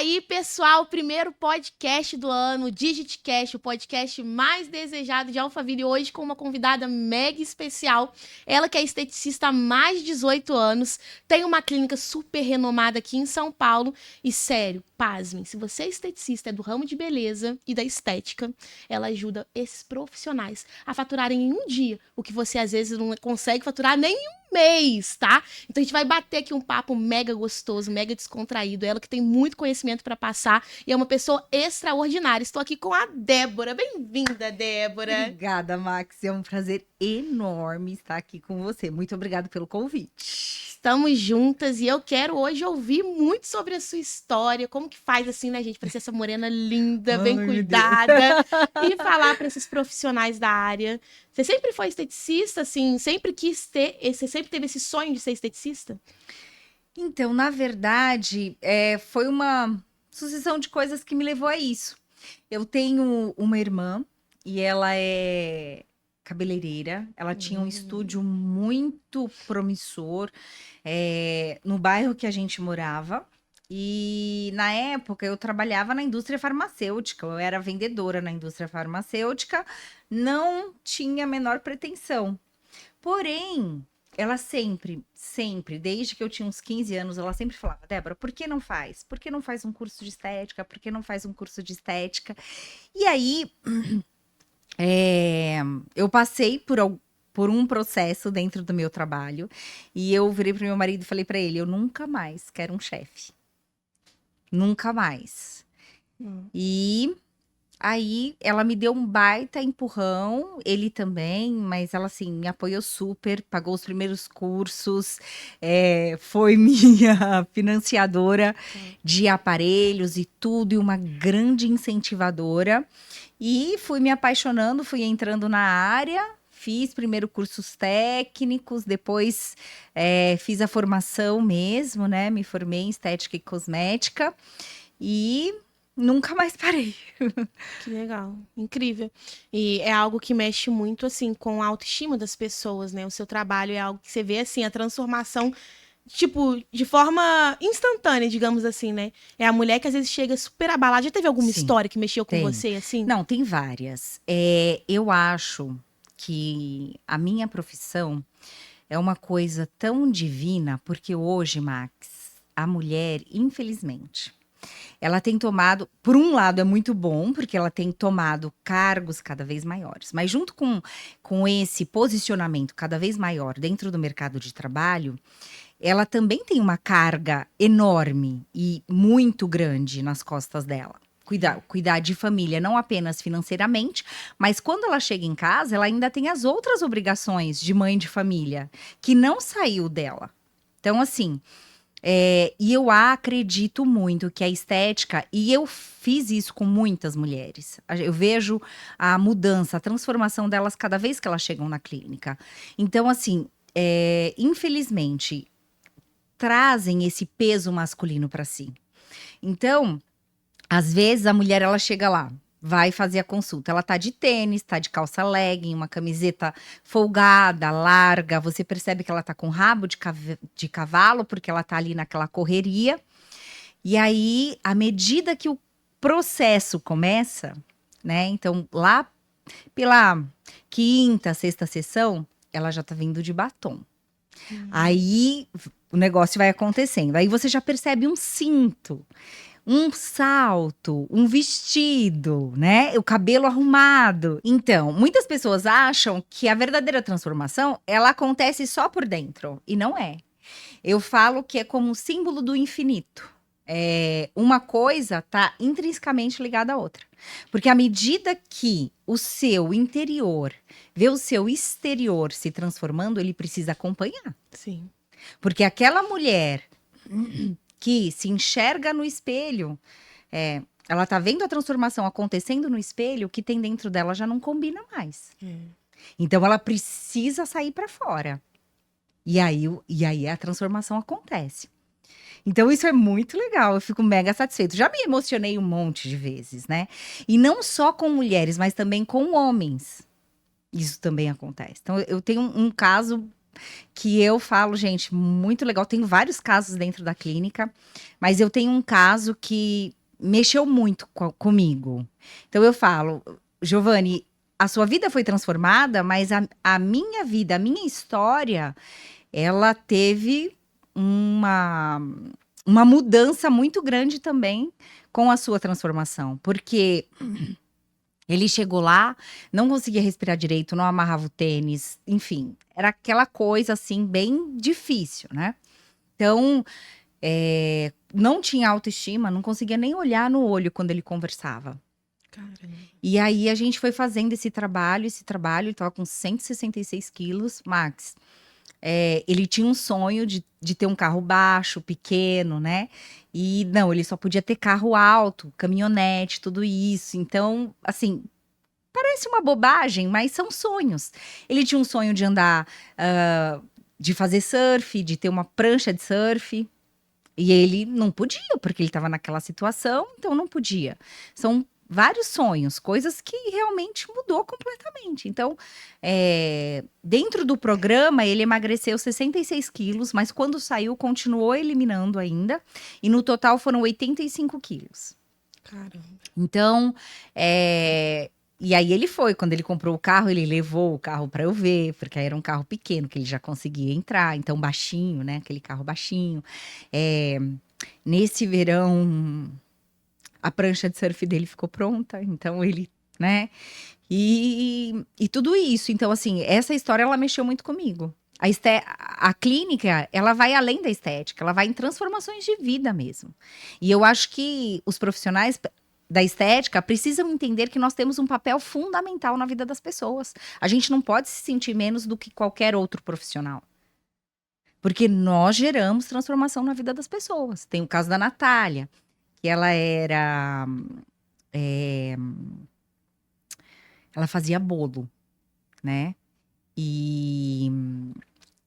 aí, pessoal, primeiro podcast do ano, DigitCast, o podcast mais desejado de Alphaville, hoje com uma convidada mega especial. Ela que é esteticista há mais de 18 anos, tem uma clínica super renomada aqui em São Paulo e, sério, pasmem, se você é esteticista, é do ramo de beleza e da estética, ela ajuda esses profissionais a faturarem em um dia o que você às vezes não consegue faturar nem em um mês, tá? Então a gente vai bater aqui um papo mega gostoso, mega descontraído. Ela que tem muito conhecimento para passar e é uma pessoa extraordinária. Estou aqui com a Débora. Bem-vinda, Débora. Obrigada, Max. É um prazer enorme estar aqui com você. Muito obrigada pelo convite. Estamos juntas e eu quero hoje ouvir muito sobre a sua história, como que faz assim, né, gente, para ser essa morena linda, bem cuidada e falar para esses profissionais da área. Você sempre foi esteticista, assim, sempre quis ter, você sempre teve esse sonho de ser esteticista? Então, na verdade, foi uma sucessão de coisas que me levou a isso. Eu tenho uma irmã e ela é cabeleireira. Ela tinha um estúdio muito promissor no bairro que a gente morava. E na época eu trabalhava na indústria farmacêutica, eu era vendedora na indústria farmacêutica, não tinha a menor pretensão. Porém, ela sempre, desde que eu tinha uns 15 anos, ela sempre falava: Débora, por que não faz? Por que não faz um curso de estética? Por que não faz um curso de estética? E aí, eu passei por um processo dentro do meu trabalho e eu virei para o meu marido e falei para ele: eu nunca mais quero um chefe. Nunca mais. E aí ela me deu um baita empurrão, ele também, mas ela assim me apoiou super, pagou os primeiros cursos, foi minha financiadora de aparelhos e tudo, e uma grande incentivadora. E fui me apaixonando, fui entrando na área. Fiz primeiro cursos técnicos, depois fiz a formação mesmo, né? Me formei em estética e cosmética e nunca mais parei. Que legal, incrível. E é algo que mexe muito, assim, com a autoestima das pessoas, né? O seu trabalho é algo que você vê, assim, a transformação, tipo, de forma instantânea, digamos assim, né? É a mulher que às vezes chega super abalada. Já teve alguma Sim, história que mexeu com tem. você, assim? Não, tem várias. Eu acho que a minha profissão é uma coisa tão divina, porque hoje, Max, a mulher, infelizmente, ela tem tomado, por um lado é muito bom, porque ela tem tomado cargos cada vez maiores, mas junto com esse posicionamento cada vez maior dentro do mercado de trabalho, ela também tem uma carga enorme e muito grande nas costas dela. Cuidar de família, não apenas financeiramente, mas quando ela chega em casa, ela ainda tem as outras obrigações de mãe de família, que não saiu dela. Então, assim, e eu acredito muito que a estética, e eu fiz isso com muitas mulheres, eu vejo a mudança, a transformação delas cada vez que elas chegam na clínica. Então, assim, infelizmente, trazem esse peso masculino para si. Então, às vezes a mulher ela chega lá, vai fazer a consulta, ela tá de tênis, tá de calça legging, uma camiseta folgada, larga, você percebe que ela tá com rabo de cavalo, porque ela tá ali naquela correria. E aí, à medida que o processo começa, né? Então, lá pela quinta, sexta sessão, ela já tá vindo de batom. Aí o negócio vai acontecendo. Aí você já percebe um cinto, um salto, um vestido, né? O cabelo arrumado. Então, muitas pessoas acham que a verdadeira transformação, ela acontece só por dentro. E não é. Eu falo que é como um símbolo do infinito. Uma coisa tá intrinsecamente ligada à outra. Porque à medida que o seu interior vê o seu exterior se transformando, ele precisa acompanhar. Sim. Porque aquela mulher que se enxerga no espelho, ela tá vendo a transformação acontecendo no espelho, o que tem dentro dela já não combina mais. Então ela precisa sair para fora. E aí a transformação acontece. Então isso é muito legal, eu fico mega satisfeito. Já me emocionei um monte de vezes, né? E não só com mulheres, mas também com homens. Isso também acontece. Então eu tenho um caso que eu falo, gente, muito legal. Tem vários casos dentro da clínica, mas eu tenho um caso que mexeu muito comigo. Então eu falo, Giovanni, a sua vida foi transformada, mas a minha vida, a minha história, ela teve uma mudança muito grande também com a sua transformação. Porque ele chegou lá, não conseguia respirar direito, não amarrava o tênis, enfim, era aquela coisa assim, bem difícil, né? Então, não tinha autoestima, não conseguia nem olhar no olho quando ele conversava. Caramba. E aí a gente foi fazendo esse trabalho, ele tava com 166 quilos, Max. Ele tinha um sonho de ter um carro baixo, pequeno, né? E não, ele só podia ter carro alto, caminhonete, tudo isso. Então, assim, parece uma bobagem, mas são sonhos. Ele tinha um sonho de andar, de fazer surf, de ter uma prancha de surf. E ele não podia, porque ele estava naquela situação, então não podia. São vários sonhos, coisas que realmente mudou completamente. Então, dentro do programa, ele emagreceu 66 quilos, mas quando saiu, continuou eliminando ainda. E no total foram 85 quilos. Caramba. Então, e aí ele foi, quando ele comprou o carro, ele levou o carro para eu ver, porque aí era um carro pequeno, que ele já conseguia entrar, então baixinho, né? Aquele carro baixinho. Nesse verão, a prancha de surf dele ficou pronta, então ele, né? E tudo isso. Então, assim, essa história, ela mexeu muito comigo. A clínica, ela vai além da estética, ela vai em transformações de vida mesmo. E eu acho que os profissionais da estética precisam entender que nós temos um papel fundamental na vida das pessoas. A gente não pode se sentir menos do que qualquer outro profissional. Porque nós geramos transformação na vida das pessoas. Tem o caso da Natália, que ela era... ela fazia bolo, né?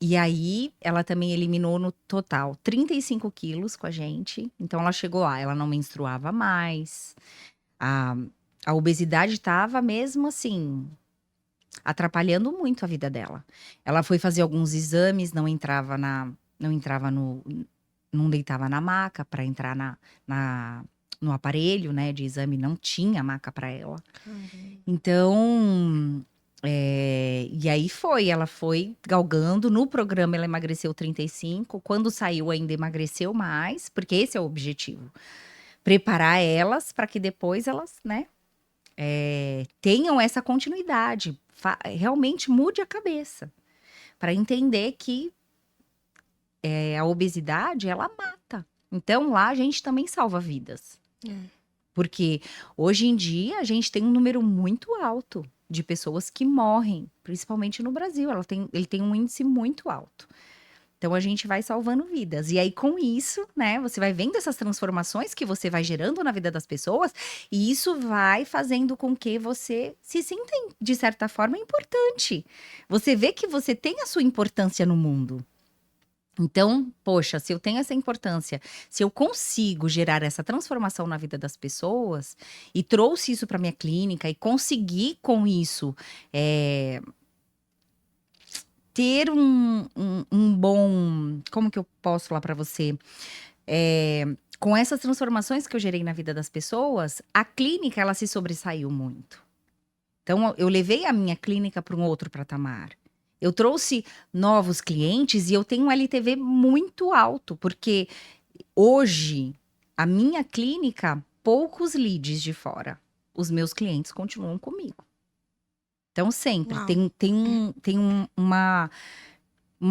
E aí, ela também eliminou no total 35 quilos com a gente. Então, ela chegou lá, ela não menstruava mais. A obesidade estava mesmo assim, atrapalhando muito a vida dela. Ela foi fazer alguns exames, não deitava na maca para entrar no aparelho, né, de exame, não tinha maca para ela. Então, e aí ela foi galgando, no programa ela emagreceu 35, quando saiu ainda emagreceu mais, porque esse é o objetivo. Preparar elas para que depois elas, né, tenham essa continuidade, realmente mude a cabeça, para entender que a obesidade, ela mata. Então, lá a gente também salva vidas. Porque hoje em dia a gente tem um número muito alto de pessoas que morrem, principalmente no Brasil. Ele tem um índice muito alto. Então a gente vai salvando vidas. E aí, com isso, né, você vai vendo essas transformações que você vai gerando na vida das pessoas, e isso vai fazendo com que você se sinta, de certa forma, importante. Você vê que você tem a sua importância no mundo. Então, poxa, se eu tenho essa importância, se eu consigo gerar essa transformação na vida das pessoas, e trouxe isso para minha clínica, e consegui com isso ter um bom... Como que eu posso falar para você? Com essas transformações que eu gerei na vida das pessoas, a clínica, ela se sobressaiu muito. Então, eu levei a minha clínica para um outro patamar. Eu trouxe novos clientes e eu tenho um LTV muito alto, porque hoje, a minha clínica, poucos leads de fora. Os meus clientes continuam comigo. Então, sempre. Tem uma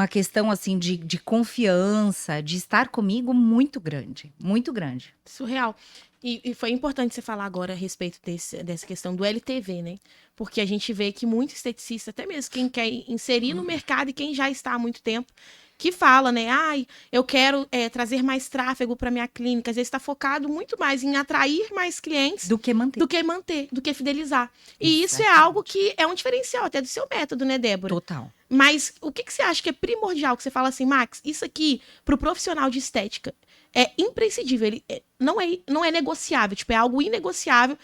questão, assim, de confiança, de estar comigo muito grande. Muito grande. Surreal. E foi importante você falar agora a respeito dessa questão do LTV, né? Porque a gente vê que muito esteticista, até mesmo quem quer inserir no mercado e quem já está há muito tempo, que fala, né? Ai, eu quero trazer mais tráfego para minha clínica. Às vezes está focado muito mais em atrair mais clientes do que manter, do que fidelizar. E isso é algo que é um diferencial até do seu método, né, Débora? Total. Mas o que você acha que é primordial? Que você fala assim, Max, isso aqui, para o profissional de estética, é imprescindível. Ele não é negociável. Tipo, é algo inegociável.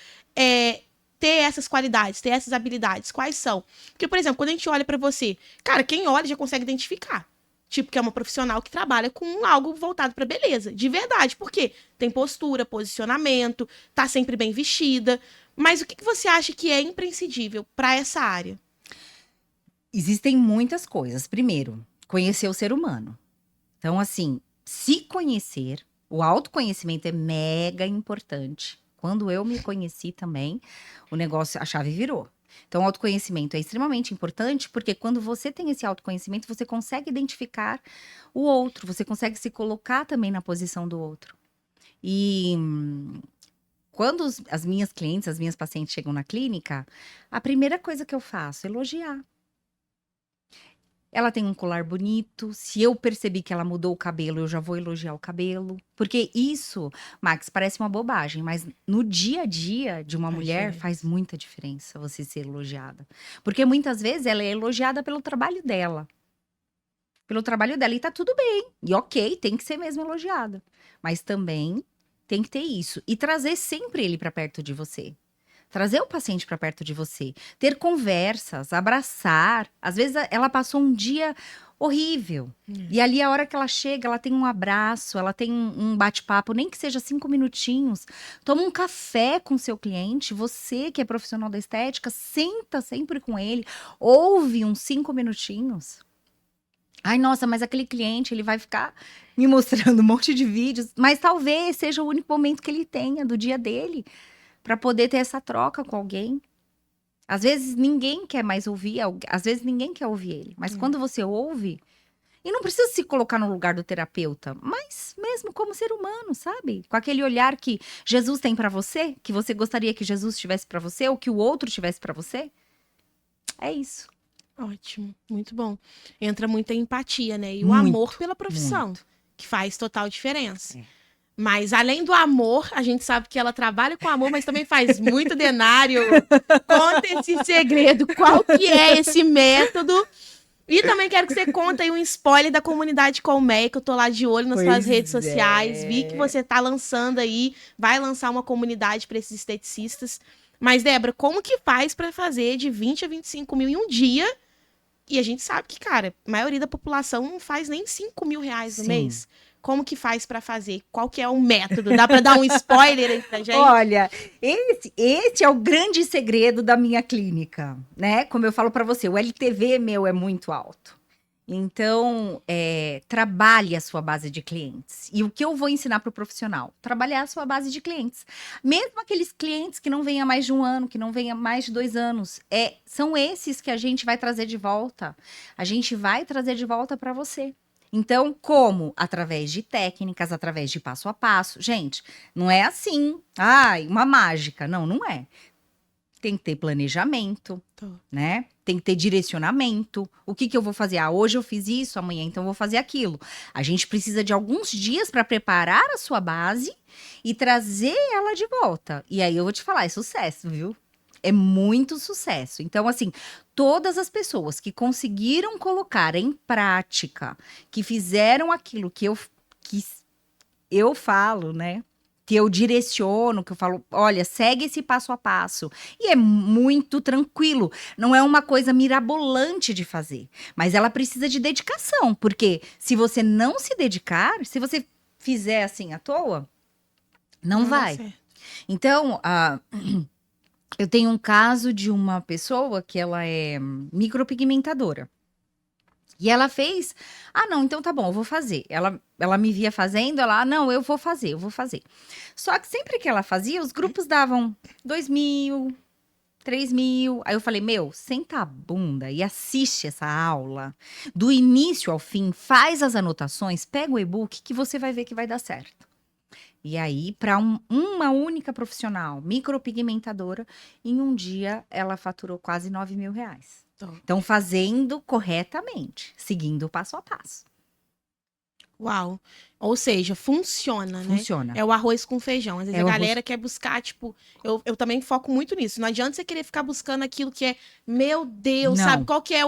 ter essas qualidades, ter essas habilidades? Quais são? Porque, por exemplo, quando a gente olha pra você, cara, quem olha já consegue identificar. Tipo, que é uma profissional que trabalha com algo voltado pra beleza. De verdade. Por quê? Tem postura, posicionamento, tá sempre bem vestida. Mas o que você acha que é imprescindível pra essa área? Existem muitas coisas. Primeiro, conhecer o ser humano. Então, assim, se conhecer, o autoconhecimento é mega importante. Quando eu me conheci também, o negócio, a chave virou. Então, o autoconhecimento é extremamente importante, porque quando você tem esse autoconhecimento, você consegue identificar o outro, você consegue se colocar também na posição do outro. E quando as minhas clientes, as minhas pacientes chegam na clínica, a primeira coisa que eu faço é elogiar. Ela tem um colar bonito. Se eu percebi que ela mudou o cabelo, eu já vou elogiar o cabelo. Porque isso, Max, parece uma bobagem, mas no dia a dia de uma Faz mulher diferença. faz muita diferença você ser elogiada. Porque muitas vezes ela é elogiada pelo trabalho dela. Pelo trabalho dela. E tá tudo bem. E ok, tem que ser mesmo elogiada. Mas também tem que ter isso. E trazer sempre ele pra perto de você. Trazer o paciente para perto de você, ter conversas, abraçar. Às vezes ela passou um dia horrível. E ali, a hora que ela chega, ela tem um abraço, ela tem um bate-papo, nem que seja 5 minutinhos. Toma um café com seu cliente. Você, que é profissional da estética, senta sempre com ele, ouve uns 5 minutinhos. Ai, nossa, mas aquele cliente, ele vai ficar me mostrando um monte de vídeos. Mas talvez seja o único momento que ele tenha do dia dele para poder ter essa troca com alguém. Às vezes ninguém quer mais ouvir, às vezes ninguém quer ouvir ele. Mas quando você ouve, e não precisa se colocar no lugar do terapeuta, mas mesmo como ser humano, sabe? Com aquele olhar que Jesus tem para você, que você gostaria que Jesus tivesse para você, ou que o outro tivesse para você. É isso. Ótimo, muito bom. Entra muita empatia, né? E o Muito, amor pela profissão, muito. que faz total diferença. É. Mas além do amor, a gente sabe que ela trabalha com amor, mas também faz muito denário. Conta esse segredo, qual que é esse método? E também quero que você conte aí um spoiler da comunidade Colmeia, que eu tô lá de olho nas suas redes sociais. Vi que você tá lançando aí, vai lançar uma comunidade para esses esteticistas. Mas, Débora, como que faz para fazer de 20 a 25 mil em um dia? E a gente sabe que, cara, a maioria da população não faz nem 5 mil reais no Sim. mês. Como que faz pra fazer? Qual que é o método? Dá pra dar um spoiler aí pra gente? Olha, esse é o grande segredo da minha clínica, né? Como eu falo para você, o LTV meu é muito alto. Então, trabalhe a sua base de clientes. E o que eu vou ensinar para o profissional? Trabalhar a sua base de clientes. Mesmo aqueles clientes que não vêm há mais de um ano, que não vêm há mais de 2 anos, são esses que a gente vai trazer de volta. A gente vai trazer de volta para você. Então, como? Através de técnicas, através de passo a passo. Gente, não é assim, uma mágica. Não, não é. Tem que ter planejamento, né? Tem que ter direcionamento. O que eu vou fazer? Hoje eu fiz isso, amanhã então eu vou fazer aquilo. A gente precisa de alguns dias para preparar a sua base e trazer ela de volta. E aí eu vou te falar, é sucesso, viu? É muito sucesso. Então, assim, todas as pessoas que conseguiram colocar em prática, que fizeram aquilo que eu falo, né? Que eu direciono, que eu falo, olha, segue esse passo a passo. E é muito tranquilo. Não é uma coisa mirabolante de fazer. Mas ela precisa de dedicação. Porque se você não se dedicar, se você fizer assim à toa, não vai. Então, eu tenho um caso de uma pessoa que ela é micropigmentadora. E ela fez, não, então tá bom, eu vou fazer. Ela me via fazendo, não, eu vou fazer. Só que sempre que ela fazia, os grupos davam 2.000, 3.000. Aí eu falei, senta a bunda e assiste essa aula. Do início ao fim, faz as anotações, pega o e-book que você vai ver que vai dar certo. E aí, para uma única profissional, micropigmentadora, em um dia ela faturou quase 9 mil reais. Então, fazendo corretamente, seguindo o passo a passo. Uau! Ou seja, funciona, né? Funciona. É o arroz com feijão. Às vezes É a o galera quer buscar, tipo... Eu também foco muito nisso. Não adianta você querer ficar buscando aquilo que é... Meu Deus, Não. sabe? Qual que é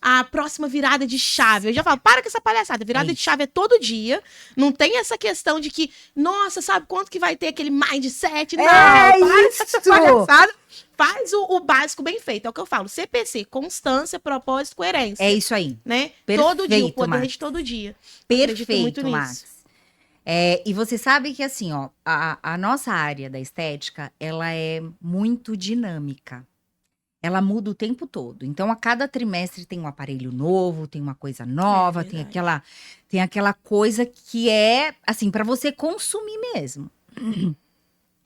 a próxima virada de chave? Eu já falo, para com essa palhaçada. Virada de chave é todo dia. Não tem essa questão de que... Nossa, sabe quanto que vai ter aquele mindset? Não, para com essa palhaçada. Faz o básico bem feito. É o que eu falo. CPC, constância, propósito, coerência. É isso aí. Né? Perfeito, Todo dia, o poder Max. de todo dia. Acredito muito Perfeito, Max. nisso. E você sabe que, assim, ó, a nossa área da estética, ela é muito dinâmica. Ela muda o tempo todo. Então, a cada trimestre tem um aparelho novo, tem uma coisa nova, tem aquela coisa que é, assim, para você consumir mesmo.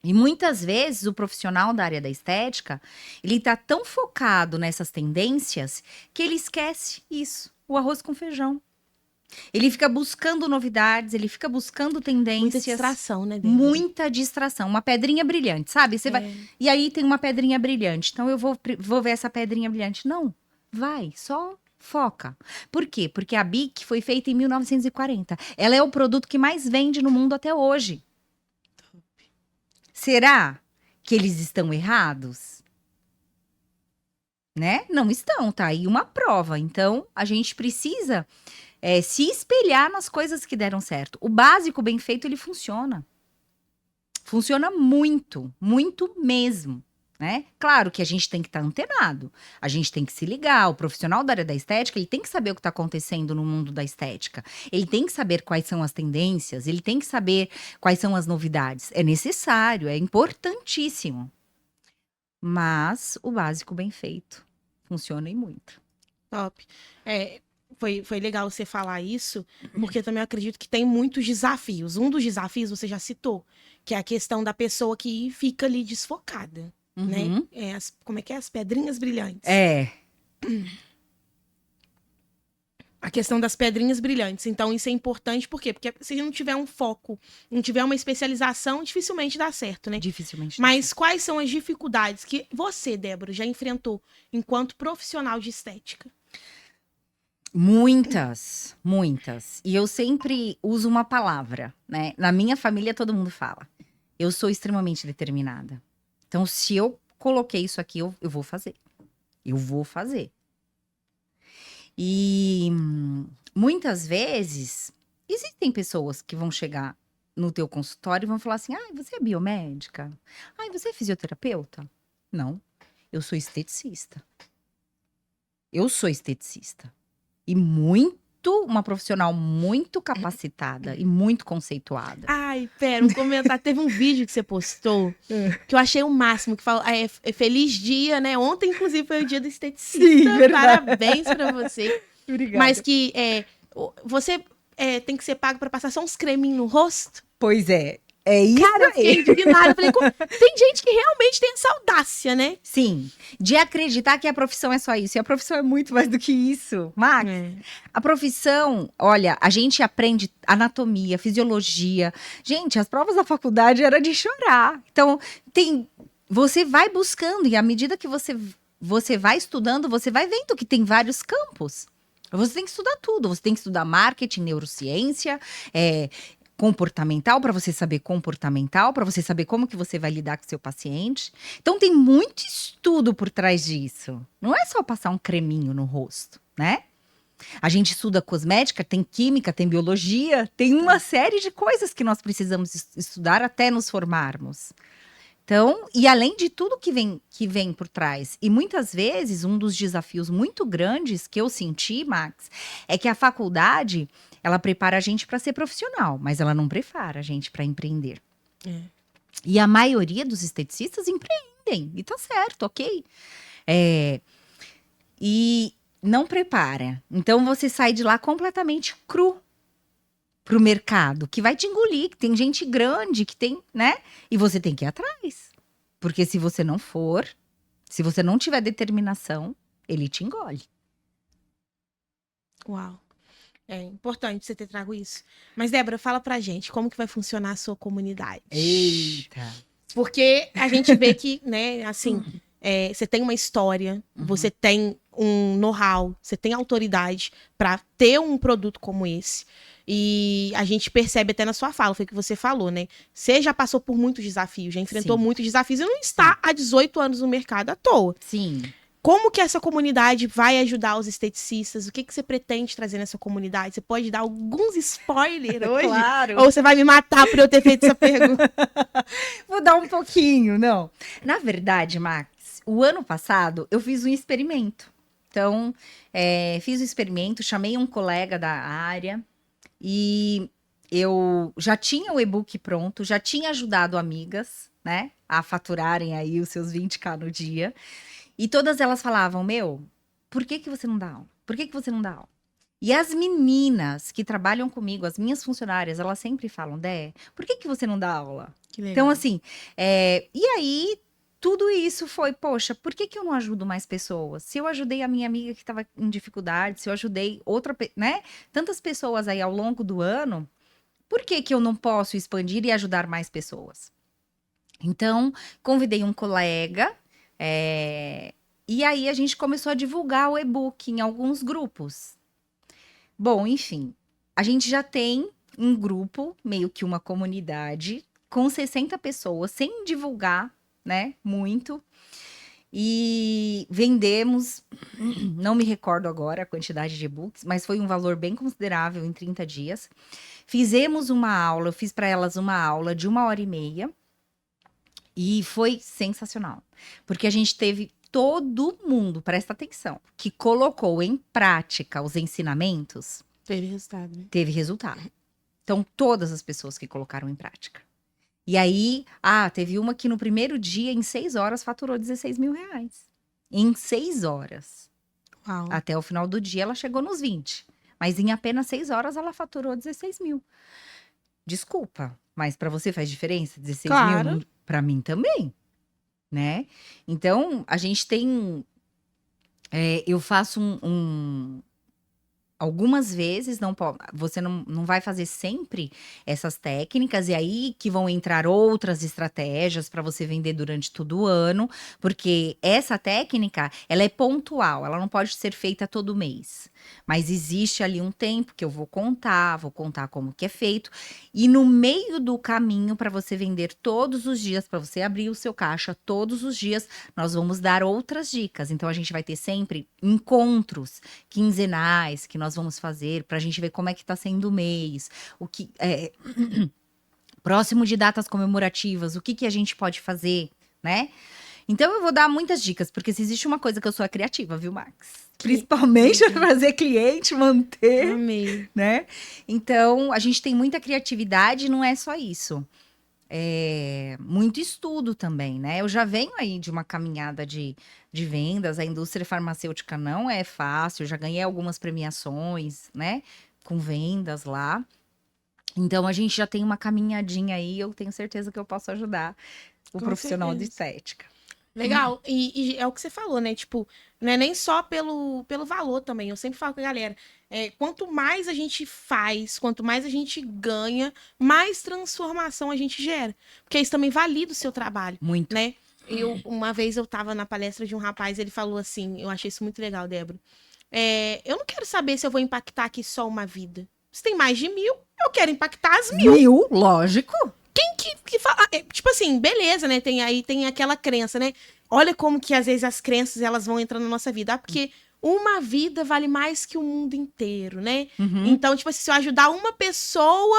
E muitas vezes o profissional da área da estética, ele tá tão focado nessas tendências que ele esquece isso, o arroz com feijão. Ele fica buscando novidades, ele fica buscando tendências. Muita distração, né, Débora? Muita distração. Uma pedrinha brilhante, sabe? Você vai... E aí tem uma pedrinha brilhante. Então eu vou ver essa pedrinha brilhante. Não, vai, só foca. Por quê? Porque a Bic foi feita em 1940. Ela é o produto que mais vende no mundo até hoje. Será que eles estão errados? Né? Não estão, tá aí uma prova. Então, a gente precisa se espelhar nas coisas que deram certo. O básico bem feito, ele funciona. Funciona muito, muito mesmo. Né? Claro que a gente tem que estar antenado, a gente tem que se ligar. O profissional da área da estética, ele tem que saber o que está acontecendo no mundo da estética. Ele tem que saber quais são as tendências, ele tem que saber quais são as novidades. É necessário, é importantíssimo. Mas o básico bem feito funciona e muito. Top. Foi legal você falar isso, porque também eu acredito que tem muitos desafios. Um dos desafios você já citou, que é a questão da pessoa que fica ali desfocada. Né? Como é que é? As pedrinhas brilhantes. A questão das pedrinhas brilhantes. Então, isso é importante, por quê? Porque se não tiver um foco, não tiver uma especialização, dificilmente dá certo, né? Dificilmente. Mas quais são as dificuldades que você, Débora, já enfrentou enquanto profissional de estética? Muitas, muitas. E eu sempre uso uma palavra, né? Na minha família, todo mundo fala. Eu sou extremamente determinada. Então, se eu coloquei isso aqui, eu vou fazer. Eu vou fazer. E muitas vezes, existem pessoas que vão chegar no teu consultório e vão falar assim, você é biomédica? Você é fisioterapeuta? Não, eu sou esteticista. Eu sou esteticista. E uma profissional muito capacitada e muito conceituada. Pera, um comentário. Teve um vídeo que você postou que eu achei o máximo, que falou, feliz dia, né? Ontem, inclusive, foi o dia do esteticista. Sim, parabéns pra você. Obrigada. Mas que você tem que ser pago pra passar só uns creminhos no rosto? Pois é. É isso. Cara, eu fiquei indignada. Falei, tem gente que realmente tem essa audácia, né? Sim, de acreditar que a profissão é só isso. E a profissão é muito mais do que isso, Max. A profissão, olha, a gente aprende anatomia, fisiologia. Gente, as provas da faculdade era de chorar. Então, você vai buscando e à medida que você vai estudando, você vai vendo que tem vários campos. Você tem que estudar tudo. Você tem que estudar marketing, neurociência, comportamental, para você saber comportamental, para você saber como que você vai lidar com o seu paciente. Então, tem muito estudo por trás disso. Não é só passar um creminho no rosto, né? A gente estuda cosmética, tem química, tem biologia, tem uma série de coisas que nós precisamos estudar até nos formarmos. Então, e além de tudo que vem por trás, e muitas vezes um dos desafios muito grandes que eu senti, Max, é que a faculdade, ela prepara a gente para ser profissional, mas ela não prepara a gente para empreender. E a maioria dos esteticistas empreendem, e tá certo, ok? E não prepara. Então, você sai de lá completamente cru pro mercado, que vai te engolir, que tem gente grande, que tem, né? E você tem que ir atrás. Porque se você não for, se você não tiver determinação, ele te engole. Uau. É importante você ter trago isso. Mas, Débora, fala pra gente, como que vai funcionar a sua comunidade? Eita! Porque a gente vê que, né, assim, você tem uma história, você tem um know-how, você tem autoridade pra ter um produto como esse. E a gente percebe até na sua fala, foi o que você falou, né? Você já passou por muitos desafios, já enfrentou Sim. muitos desafios e não está há 18 anos no mercado à toa. Sim. Como que essa comunidade vai ajudar os esteticistas? O que que você pretende trazer nessa comunidade? Você pode dar alguns spoilers hoje? Claro. Ou você vai me matar por eu ter feito essa pergunta? Vou dar um pouquinho, não. Na verdade, Max, o ano passado eu fiz um experimento. Então, fiz o experimento, chamei um colega da área e eu já tinha o e-book pronto, já tinha ajudado amigas, né, a faturarem aí os seus 20k no dia. E todas elas falavam, por que que você não dá aula? Por que que você não dá aula? E as meninas que trabalham comigo, as minhas funcionárias, elas sempre falam, Dé, por que que você não dá aula? Que legal. Então, assim, e aí, tudo isso foi, poxa, por que que eu não ajudo mais pessoas? Se eu ajudei a minha amiga que estava em dificuldade, se eu ajudei né? Tantas pessoas aí ao longo do ano, por que que eu não posso expandir e ajudar mais pessoas? Então, convidei um colega, e aí a gente começou a divulgar o e-book em alguns grupos. Bom, enfim, a gente já tem um grupo, meio que uma comunidade, com 60 pessoas, sem divulgar, né, muito. E vendemos, não me recordo agora a quantidade de e-books, mas foi um valor bem considerável em 30 dias. Fizemos uma aula, eu fiz para elas uma aula de 1h30. E foi sensacional, porque a gente teve todo mundo, presta atenção, que colocou em prática os ensinamentos, Teve resultado, né? teve resultado. Então, todas as pessoas que colocaram em prática. E aí, teve uma que no primeiro dia, em 6 horas, faturou 16 mil reais. Em 6 horas. Uau. Até o final do dia, ela chegou nos 20. Mas em apenas 6 horas, ela faturou 16 mil. Desculpa, mas para você faz diferença? 16 Claro. mil? Para mim também, né? Então, a gente tem... eu faço algumas vezes, você não vai fazer sempre essas técnicas, e aí que vão entrar outras estratégias para você vender durante todo o ano, porque essa técnica, ela é pontual, ela não pode ser feita todo mês. Mas existe ali um tempo que eu vou contar como que é feito, e no meio do caminho para você vender todos os dias, para você abrir o seu caixa todos os dias, nós vamos dar outras dicas. Então, a gente vai ter sempre encontros quinzenais que nós vamos fazer para a gente ver como é que está sendo o mês, o que próximo de datas comemorativas, o que a gente pode fazer, né? Então eu vou dar muitas dicas, porque se existe uma coisa que eu sou criativa, viu, Max? Principalmente para fazer cliente, manter, Amei. né? Então a gente tem muita criatividade, não é só isso. Muito estudo também, né? Eu já venho aí de uma caminhada de vendas, a indústria farmacêutica não é fácil, já ganhei algumas premiações, né? Com vendas lá. Então, a gente já tem uma caminhadinha aí, eu tenho certeza que eu posso ajudar o Com profissional de certeza. estética. Legal. E é o que você falou, né? Tipo, não é nem só pelo valor também. Eu sempre falo com a galera. Quanto mais a gente faz, quanto mais a gente ganha, mais transformação a gente gera. Porque isso também valida o seu trabalho, Muito. né? Uma vez eu tava na palestra de um rapaz, ele falou assim, eu achei isso muito legal, Débora. Eu não quero saber se eu vou impactar aqui só uma vida. Se tem mais de 1000, eu quero impactar as 1000. 1000, lógico. Quem que fala? Tipo assim, beleza, né? Tem aquela crença, né? Olha como que às vezes as crenças elas vão entrando na nossa vida. Porque uma vida vale mais que o mundo inteiro, né? Uhum. Então, tipo assim, se eu ajudar uma pessoa,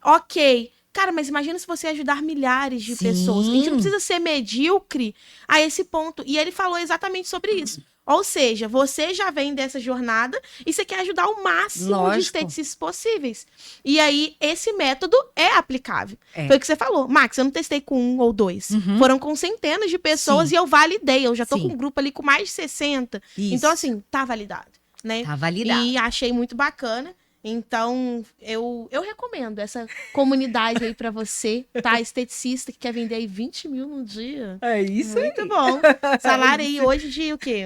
ok. Cara, mas imagina se você ajudar milhares de Sim. pessoas. A gente não precisa ser medíocre a esse ponto. E ele falou exatamente sobre isso. Ou seja, você já vem dessa jornada e você quer ajudar o máximo de Lógico. esteticistas possíveis. E aí, esse método é aplicável. É. Foi o que você falou. Max, eu não testei com 1 ou 2. Uhum. Foram com centenas de pessoas Sim. e eu validei. Eu já tô Sim. com um grupo ali com mais de 60. Isso. Então, assim, tá validado, né? Tá validado. E achei muito bacana. Então, eu recomendo essa comunidade aí pra você, tá? Esteticista que quer vender aí 20 mil no dia. É isso Muito bom. Salário aí hoje de o quê?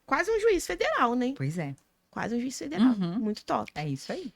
Quase um juiz federal, né? Pois é. Quase um juiz federal. Uhum. Muito top. É isso aí.